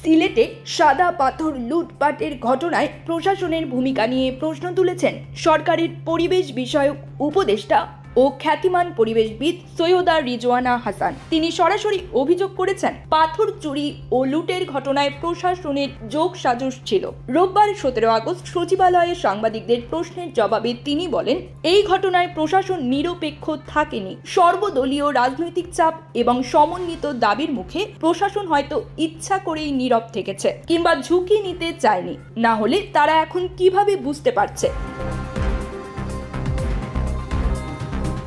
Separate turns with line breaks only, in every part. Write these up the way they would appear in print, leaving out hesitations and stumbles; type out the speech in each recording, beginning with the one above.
সিলেটে সাদা পাথর লুটপাটের ঘটনায় প্রশাসনের ভূমিকা নিয়ে প্রশ্ন তুলেছেন সরকারের পরিবেশ বিষয়ক উপদেষ্টা ও খ্যাতিমান পরিবেশবিদ সৈয়দা রিজওয়ানা হাসান। তিনি সরাসরি অভিযোগ করেছেন, পাথর চুরি ও লুটের ঘটনায় প্রশাসনের যোগসাজশ ছিল। রোববার 17 আগস্ট সচিবালয়ে সাংবাদিকদের প্রশ্নের জবাবে তিনি বলেন, এই ঘটনায় প্রশাসন নিরপেক্ষ থাকেনি। সর্বদলীয় রাজনৈতিক চাপ এবং সমন্বিত দাবির মুখে প্রশাসন হয়তো ইচ্ছা করেই নীরব থেকেছে কিংবা ঝুঁকি নিতে চায়নি, না হলে তারা এখন কিভাবে বুঝতে পারছে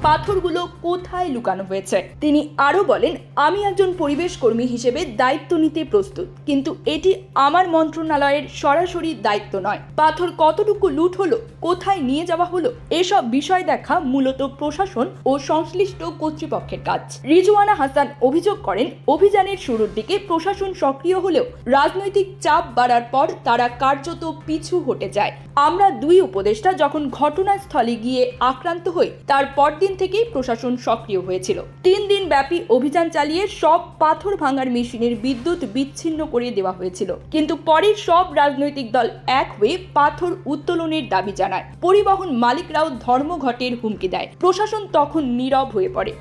পাথরগুলো কোথায় লুকানো হয়েছে। তিনি আরো বলেন, আমি একজন পরিবেশ কর্মী হিসেবে দায়িত্ব নিতে প্রস্তুত, কিন্তু এটি আমার মন্ত্রণালয়ের সরাসরি দায়িত্ব নয়। পাথর কতটুকু লুট হলো, কোথায় নিয়ে যাওয়া হলো, এসব বিষয় দেখা মূলত প্রশাসন ও সংশ্লিষ্ট কর্তৃপক্ষের কাজ। রিজওয়ানা হাসান অভিযোগ করেন, অভিযানের শুরুর দিকে প্রশাসন সক্রিয় হলেও রাজনৈতিক চাপ বাড়ার পর তারা কার্যত পিছু হটে যায়। আমরা দুই উপদেষ্টা যখন ঘটনাস্থলে গিয়ে আক্রান্ত হই, তার পরদিন থেকেই প্রশাসন সক্রিয় হয়েছিল। 3 দিন ব্যাপী অভিযান চালিয়ে সব পাথর ভাঙার মেশিনের বিদ্যুৎ বিচ্ছিন্ন করে দেওয়া হয়েছিল, কিন্তু পরে সব রাজনৈতিক দল এক হয়ে পাথর উত্তোলনের দাবি জানায়। পরিবহন মালিকরাও ধর্মঘটের হুমকি দেয়। প্রশাসন তখন নীরব হয়ে পড়ে।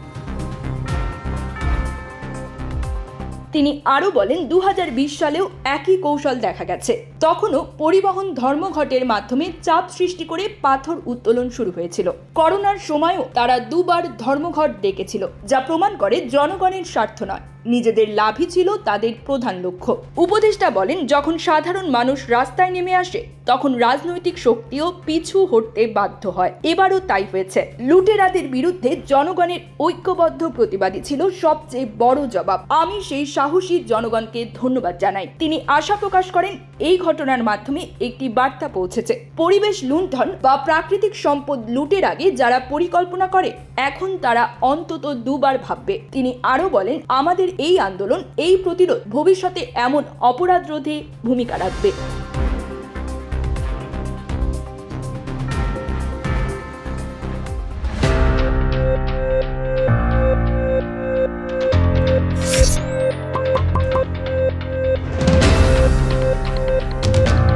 তিনি আরো বলেন, 2020 সালেও একই কৌশল দেখা গেছে। তখনও পরিবহন ধর্মঘটের মাধ্যমে চাপ সৃষ্টি করে পাথর উত্তোলন শুরু হয়েছিল। করোনার সময়ও তারা 2 বার ধর্মঘট ডেকেছিল, যা প্রমাণ করে জনগণের স্বার্থ নয়, নিজেদের লাভই ছিল তাদের প্রধান লক্ষ্য। উপদেষ্টা বলেন, যখন সাধারণ মানুষ রাস্তায় নেমে আসে তখন রাজনৈতিক শক্তিও পিছু হটতে বাধ্য হয়। এবারও তাই হয়েছে। লুটেরাদের বিরুদ্ধে জনগণের ঐক্যবদ্ধ প্রতিবাদী ছিল সবচেয়ে বড় জবাব। আমি সেই সাহসী জনগণকে ধন্যবাদ জানাই। তিনি আশা প্রকাশ করেন, এই ঘটনার মাধ্যমে একটি বার্তা পৌঁছেছে। পরিবেশ লুণ্ঠন বা প্রাকৃতিক সম্পদ লুটের আগে যারা পরিকল্পনা করে, এখন তারা অন্তত 2 বার ভাববে। তিনি আরো বলেন, আমাদের এই আন্দোলন, এই প্রতিরোধ ভবিষ্যতে এমন অপরাধ রোধে ভূমিকা রাখবে।